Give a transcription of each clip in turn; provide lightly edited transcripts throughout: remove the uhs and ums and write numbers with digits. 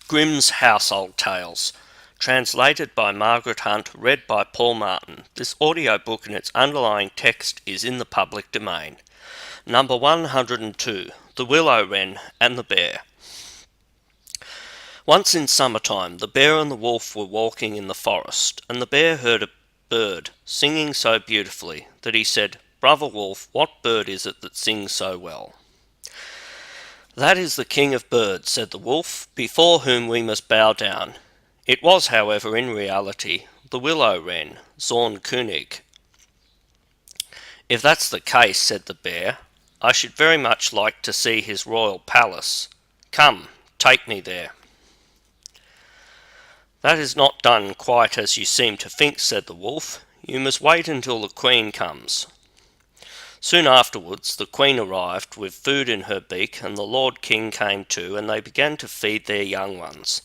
Grimm's Household Tales, translated by Margaret Hunt, read by Paul Martin. This audiobook and its underlying text is in the public domain. Number 102, The Willow, Wren and the Bear. Once in summertime, the bear and the wolf were walking in the forest, and the bear heard a bird singing so beautifully that he said, "Brother Wolf, what bird is it that sings so well?" "That is the king of birds," said the wolf, "before whom we must bow down." It was, however, in reality, the willow wren, Zorn König. "If that's the case," said the bear, "I should very much like to see his royal palace. Come, take me there." "That is not done quite as you seem to think," said the wolf. "You must wait until the queen comes." Soon afterwards the queen arrived with food in her beak, and the Lord King came too, and they began to feed their young ones.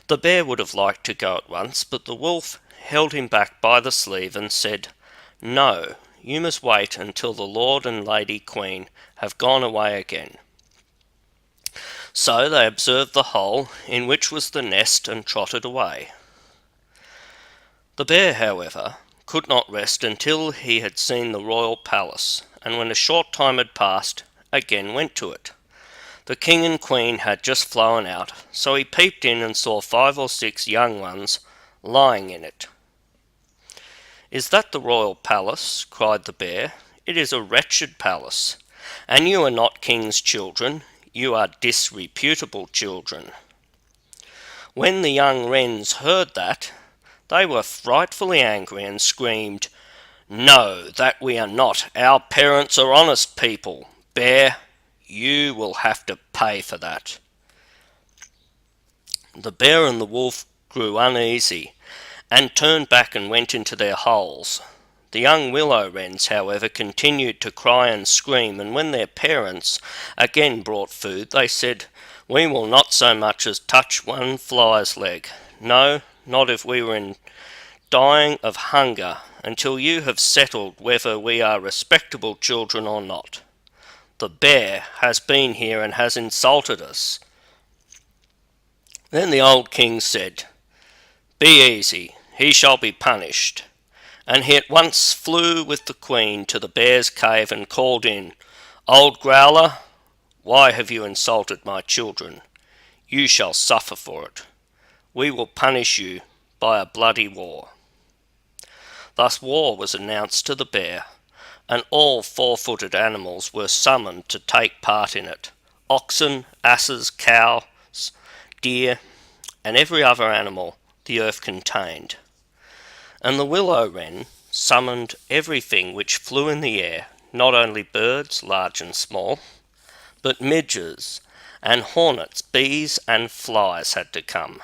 The bear would have liked to go at once, but the wolf held him back by the sleeve and said, "No, you must wait until the Lord and Lady Queen have gone away again." So they observed the hole in which was the nest and trotted away. The bear, however, could not rest until he had seen the royal palace, and when a short time had passed, again went to it. The king and queen had just flown out, so he peeped in and saw 5 or 6 young ones lying in it. "Is that the royal palace?" cried the bear. "It is a wretched palace, and you are not king's children, you are disreputable children." When the young wrens heard that, they were frightfully angry and screamed, "No, that we are not. Our parents are honest people. Bear, you will have to pay for that." The bear and the wolf grew uneasy, and turned back and went into their holes. The young willow wrens, however, continued to cry and scream, and when their parents again brought food, they said, "We will not so much as touch one fly's leg. No, not if we were dying of hunger, until you have settled whether we are respectable children or not. The bear has been here and has insulted us." Then the old king said, "Be easy, he shall be punished." And he at once flew with the queen to the bear's cave and called in, "Old growler, why have you insulted my children? You shall suffer for it. We will punish you by a bloody war." Thus war was announced to the bear, and all 4-footed animals were summoned to take part in it: oxen, asses, cows, deer, and every other animal the earth contained. And the willow wren summoned everything which flew in the air, not only birds, large and small, but midges and hornets, bees and flies had to come.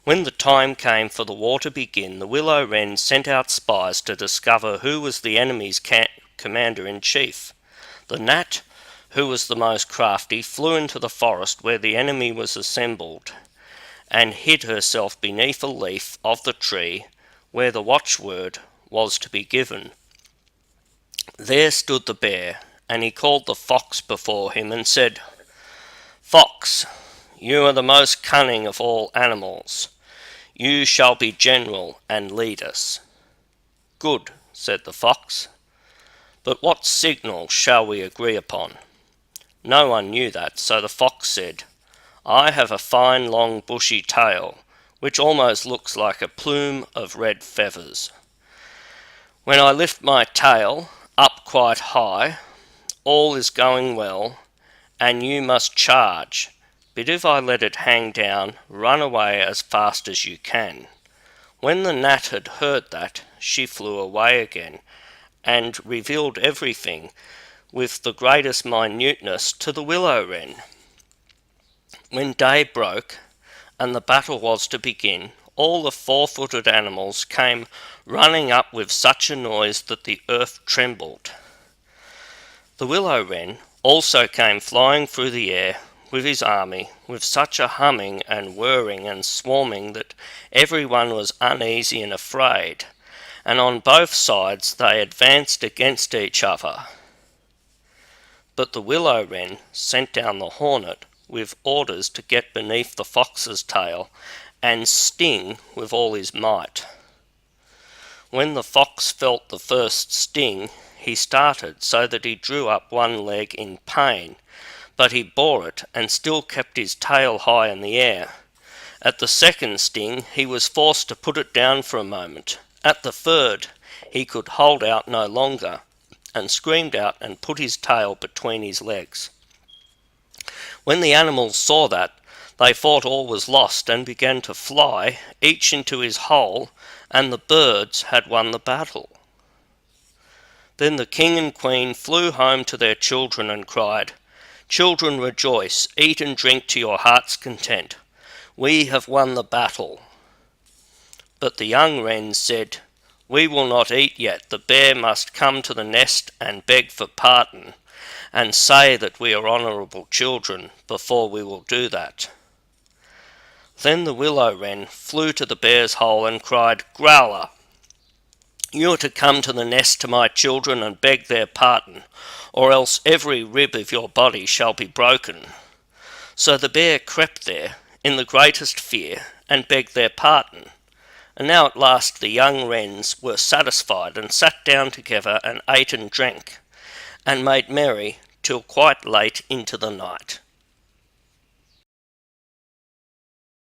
When the time came for the war to begin, the willow wren sent out spies to discover who was the enemy's commander-in-chief. The gnat, who was the most crafty, flew into the forest where the enemy was assembled, and hid herself beneath a leaf of the tree where the watchword was to be given. There stood the bear, and he called the fox before him and said, "Fox, you are the most cunning of all animals. You shall be general and lead us." "Good," said the fox, "but what signal shall we agree upon?" No one knew that, so the fox said, "I have a fine long bushy tail, which almost looks like a plume of red feathers. When I lift my tail up quite high, all is going well, and you must charge. But if I let it hang down, run away as fast as you can." When the gnat had heard that, she flew away again, and revealed everything with the greatest minuteness to the willow wren. When day broke, and the battle was to begin, all the 4-footed animals came running up with such a noise that the earth trembled. The willow wren also came flying through the air with his army, with such a humming and whirring and swarming that everyone was uneasy and afraid, and on both sides they advanced against each other. But the willow wren sent down the hornet with orders to get beneath the fox's tail and sting with all his might. When the fox felt the first sting, he started so that he drew up one leg in pain, but he bore it and still kept his tail high in the air. At the second sting, he was forced to put it down for a moment. At the third, he could hold out no longer, and screamed out and put his tail between his legs. When the animals saw that, they thought all was lost and began to fly, each into his hole, and the birds had won the battle. Then the king and queen flew home to their children and cried, "Children, rejoice, eat and drink to your heart's content. We have won the battle." But the young wrens said, "We will not eat yet. The bear must come to the nest and beg for pardon, and say that we are honourable children before we will do that." Then the willow wren flew to the bear's hole and cried, "Growler, you are to come to the nest to my children and beg their pardon, or else every rib of your body shall be broken." So the bear crept there in the greatest fear and begged their pardon. And now at last the young wrens were satisfied and sat down together and ate and drank, and made merry till quite late into the night.